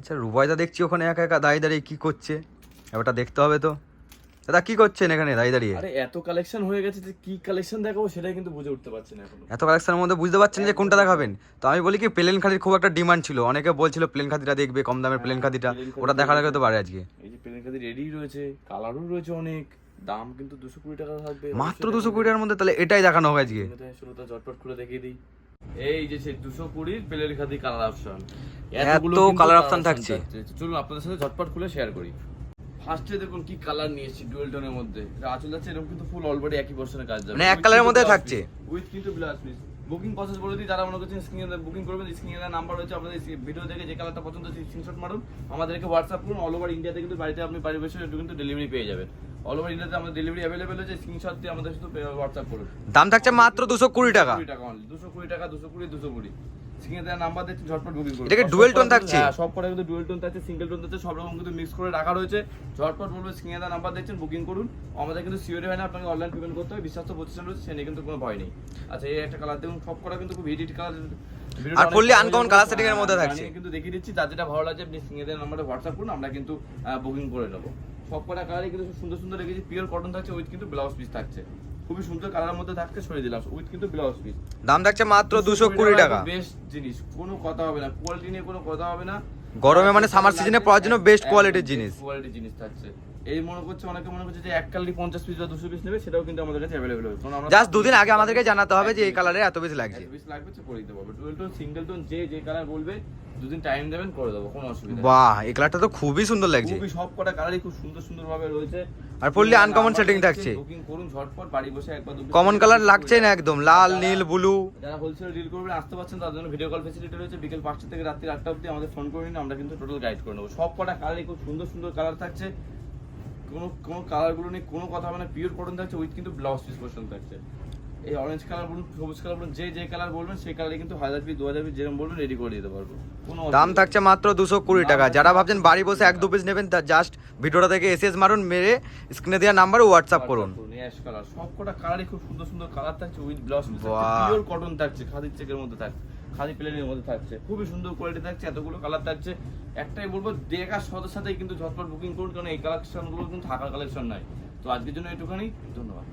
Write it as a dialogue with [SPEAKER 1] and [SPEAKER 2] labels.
[SPEAKER 1] আচ্ছা রুবাইদা দেখছি ওখানে একা একা দাঁড়িয়ে দাঁড়িয়ে কি করছে, ব্যাপারটা দেখতে হবে তো। দাদা কি করছেন এখানে দাঁড়িয়ে দাঁড়িয়ে?
[SPEAKER 2] আরে এত কালেকশন হয়ে গেছে যে কি কালেকশন দেখাবো সেটাই কিন্তু বুঝে উঠতে পারছি না এখনো।
[SPEAKER 1] এত কালেকশনের মধ্যে বুঝতে পারছেন যে কোনটা দেখাবেন? তো আমি বলি কি প্লেন খাদির খুব একটা ডিমান্ড ছিল, অনেকে বলছিল প্লেন খাদিটা দেখবে, কম দামের প্লেন খাদিটা, ওটা দেখার আগে তো পারে আজকে।
[SPEAKER 2] এই যে প্লেন খাদি রেডি রয়েছে, কালারও রয়েছে অনেক, দাম কিন্তু 220 টাকা থাকবে
[SPEAKER 1] মাত্র 220 টাকার মধ্যে, তাহলে এটাই দেখানো হবে আজকে।
[SPEAKER 2] শুরুটা ঝটপট খুলে দেখিয়ে দিই। এই যে সেই 220 প্লেন খাদি কালার অপশন,
[SPEAKER 1] এত কালার অপশন থাকছে।
[SPEAKER 2] চলুন আপনাদের সাথে ঝটপট খুলে শেয়ার করি। ফার্স্টে দেখুন কি কালার নিয়েছি ডুয়েল টোনের মধ্যে, এটা আঁচল যাচ্ছে, এরকম কিন্তু ফুল অলরেডি একই বর্ষণের কাজ যাবে,
[SPEAKER 1] মানে এক কালারের মধ্যে থাকছে
[SPEAKER 2] উইথ কিন্তু ব্লাউজ পিস। বুকিং প্রসেস বলে দিই, যারা মনে করছেন স্ক্রিনে বুকিং করবেন, স্ক্রিনে নাম্বার রয়েছে, আপনাদের ভিডিও দেখে যে কালারটা পছন্দ হচ্ছে স্ক্রিনশট মারুন, আমাদেরকে হোয়াটসঅ্যাপ করুন। অল ওভার ইন্ডিয়াতে কিন্তু বাড়িতে আপনি বাড়ি বসে কিন্তু ডেলিভারি পেয়ে যাবেন। অল ওভার ইন্ডিয়াতে আমাদের ডেলিভারি অ্যাভেলেবেল আছে, স্ক্রিনশট দিয়ে আমাদের শুধু হোয়াটসঅ্যাপ করুন।
[SPEAKER 1] দাম থাকছে মাত্র 220 টাকা।
[SPEAKER 2] 220 টাকা, 220 স্ক্রিনে দেওয়া নাম্বার দিচ্ছি, ঝটপট বুকিং করুন।
[SPEAKER 1] এটাকে ডুয়েল টোন থাকছে,
[SPEAKER 2] হ্যাঁ সব কটা কিন্তু ডুয়েল টোন থাকছে, সিঙ্গেল টোন থাকছে, সব রকম কিন্তু মিক্স করে রাখা রয়েছে। ঝটপট বলবো স্ক্রিনে দেওয়া নাম্বার দিচ্ছেন, বুকিং করুন। আমাদের কিন্তু সিওরি হয় না, আপনাকে অনলাইন পেমেন্ট করতে হবে, বিশ্বাস তো প্রতিষ্ঠান রয়েছে, সে নিয়ে কিন্তু কোনো ভয় নেই। আচ্ছা এই একটা কালার দেখুন, সব কটা কিন্তু খুব হিট কালার,
[SPEAKER 1] আর ফুললি আনকমন কালার সেটিং এর মধ্যে থাকছে।
[SPEAKER 2] কিন্তু দেখিয়ে দিচ্ছি, যার যেটা ভালো লাগছে আপনি স্ক্রিনে দেওয়া নাম্বারে হোয়াটসঅ্যাপ করুন, আমরা কিন্তু বুকিং করে নেবো। সব কটা কালারই কিন্তু সুন্দর সুন্দর রেখেছি, পিওর কটন থাকছে, উইথ কিন্তু ব্লাউজ পিস থাকছে, খুবই সুন্দর কালারের মধ্যে থাকছে, সরিয়ে দিলাম, উইথ কিন্তু ব্লাউজ পিস।
[SPEAKER 1] দাম থাকছে মাত্র 220 টাকা।
[SPEAKER 2] বেস্ট জিনিস, কোনো কথা হবে না, কোয়ালিটি নিয়ে কোনো কথা হবে না।
[SPEAKER 1] গরমে মানে সামার সিজনে পরার জন্য বেস্ট কোয়ালিটির জিনিস,
[SPEAKER 2] কোয়ালিটির জিনিস থাকছে। এই মনে করছে, অনেকে মনে করছে যে এক কালারই 50 পিস বা 200 পিস নেবে, সেটাও কিন্তু আমাদের কাছে अवेलेबल হবে। কারণ আমরা
[SPEAKER 1] জাস্ট দুদিন আগে আমাদেরকে জানাতে হবে যে এই কালারে এত বেশি লাগছে,
[SPEAKER 2] পিস লাগবে তো করে দিতে পারবো। ডুয়েল টোন, সিঙ্গেল টোন, যে কালার বলবে দুদিন টাইম দেবেন, করে দেবো, কোনো অসুবিধা নেই।
[SPEAKER 1] বাহ এই কালারটা তো খুবই সুন্দর লাগছে,
[SPEAKER 2] খুবই সব কটা কালারই খুব সুন্দর সুন্দর ভাবে রয়েছে,
[SPEAKER 1] আর ফুললি আনকমন সেটিং থাকছে।
[SPEAKER 2] বুকিং করুন ঝটপট, বাড়ি বসে একবার দুটো
[SPEAKER 1] কমন কালার লাগছে না একদম, লাল নীল ব্লু।
[SPEAKER 2] যারা হোলসেল ডিল করবেন আসতে পারছেন, তার জন্য ভিডিও কল ফ্যাসিলিটি রয়েছে, বিকেল 5টা থেকে রাত্রি 8টা অবধি আমাদের ফোন করে নিন, আমরা কিন্তু টোটাল গাইড করে নেবো। সব কটা কালারই খুব সুন্দর সুন্দর কালার থাকছে, কোনো কালারগুলো নিয়ে কোনো কথা হবে না, পিওর কটন থাকছে, উইথ কিন্তু ব্লাউজ পিস পোর্শন থাকছে। এই অরেঞ্জ কালার বলুন, সবুজ কালার বলুন, যে কালার বলবেন সেই কালারে কিন্তু 1000 পিস 2000 পিস যেরকম বলবেন রেডি করে দিতে পারবো।
[SPEAKER 1] দাম থাকছে মাত্র 220 টাকা। যারা ভাবছেন বাড়ি বসে 1-2 পিস নেবেন, তার জাস্ট ভিডিওটা থেকে এসএস মারুন, মেরে স্ক্রিনে দেওয়া নাম্বারে হোয়াটসঅ্যাপ করুন।
[SPEAKER 2] অ্যাশ কালার, সব কটা কালারই খুব সুন্দর সুন্দর কালার থাকছে, উইথ ব্লাউজ পিস থাকছে, পিওর কটন থাকছে, খাদির চেকের মধ্যে থাকছে, খাদি প্লেনের মধ্যে থাকছে, খুবই সুন্দর কোয়ালিটি থাকছে, এতগুলো কালার থাকছে। একটাই বলবো, দেখার সাথে সাথেই কিন্তু ঝটপট বুকিং করুন, কারণ এই কালেকশনগুলো কিন্তু থাকার কালেকশন নাই। তো আজকের জন্য এটুখানি, ধন্যবাদ।